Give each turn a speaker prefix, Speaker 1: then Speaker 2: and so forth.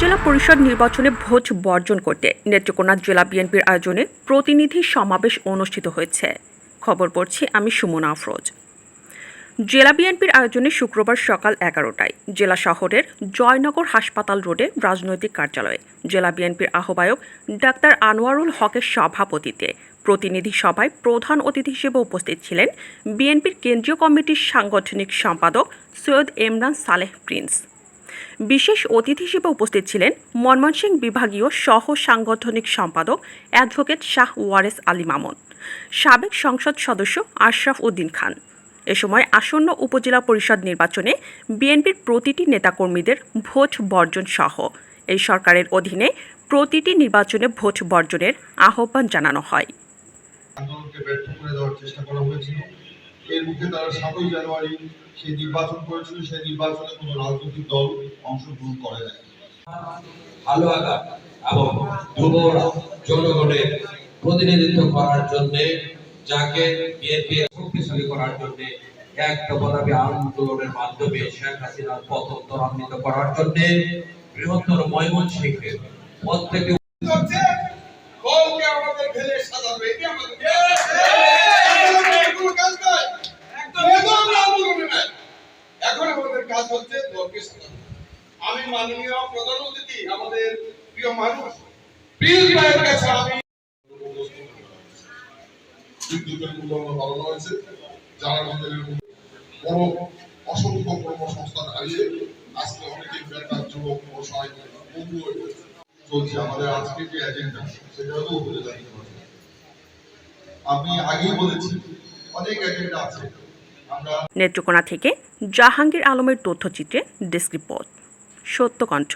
Speaker 1: উপজেলা পরিষদ নির্বাচনে ভোট বর্জন করতে নেত্রকোনা জেলা বিএনপির আয়োজনে প্রতিনিধি সমাবেশ অনুষ্ঠিত হয়েছে। খবর পড়ছি আমি সুমনা আফরোজ। জেলা বিএনপির আয়োজনে শুক্রবার সকাল 11টায় জেলা শহরের জয়নগর হাসপাতাল রোডে রাজনৈতিক কার্যালয়ে জেলা বিএনপির আহ্বায়ক ডাক্তার আনোয়ারুল হকের সভাপতিত্বে প্রতিনিধি সভায় প্রধান অতিথি হিসেবে উপস্থিত ছিলেন বিএনপির কেন্দ্রীয় কমিটির সাংগঠনিক সম্পাদক সৈয়দ এমরান সালেহ প্রিন্স। বিশেষ অতিথি হিসেবে উপস্থিত ছিলেন ময়মনসিংহ বিভাগীয় সহ সাংগঠনিক সম্পাদক অ্যাডভোকেট শাহ ওয়ারেস আলী মামুন, সাবেক সংসদ সদস্য আশরাফ উদ্দিন খান। এ সময় আসন্ন উপজেলা পরিষদ নির্বাচনে বিএনপির প্রতিটি নেতাকর্মীদের ভোট বর্জন সহ এই সরকারের অধীনে প্রতিটি নির্বাচনে ভোট বর্জনের আহ্বান জানানো হয়।
Speaker 2: এর মুখে তারা 7ই জানুয়ারি সেই নির্বাচন করেছিল, সেই নির্বাচনে কোনো রাজনৈতিক দল অংশগ্রহণ করে নাই।
Speaker 3: ভালো আঘাত এবং দুর্বল জনগণের প্রতিনিধিত্ব করার জন্য, যাকে বিএনপি শক্তিশালী করার জন্য এক দফাদাবি আন্দোলনের মাধ্যমে শেখ হাসিনার পতন ত্বরান্বিত করার জন্য বৃহত্তর ময়মনসিংহের প্রত্যেকটি
Speaker 2: দলকে আমাদের ঢেলে সাজাবে, এটি আমাদের এখন আমাদের কাজ হচ্ছে দলকে সাজানো। আমি মাননীয় প্রধান অতিথি আমাদের প্রিয় মানুষ প্রিয় ভাইয়ের কাছে আমি বিদ্যুতের মূল্যায়ন বাড়ানো হয়েছে। যারা আমাদের বড় অসংখ্য কর্মসংস্থান হারিয়ে আজকে অনেকে বেকার যুবক ব্যবসায় বন্ধু হয়ে চলছে। আমাদের আজকে যে এজেন্ডা সেটা হলো উপজেলা নির্বাচন। আমি আগেই বলেছি অনেক এজেন্ডা আছে।
Speaker 1: নেত্রকোনা থেকে জাহাঙ্গীর আলমের তথ্যচিত্রে ডেস্ক রিপোর্ট, সত্যকণ্ঠ।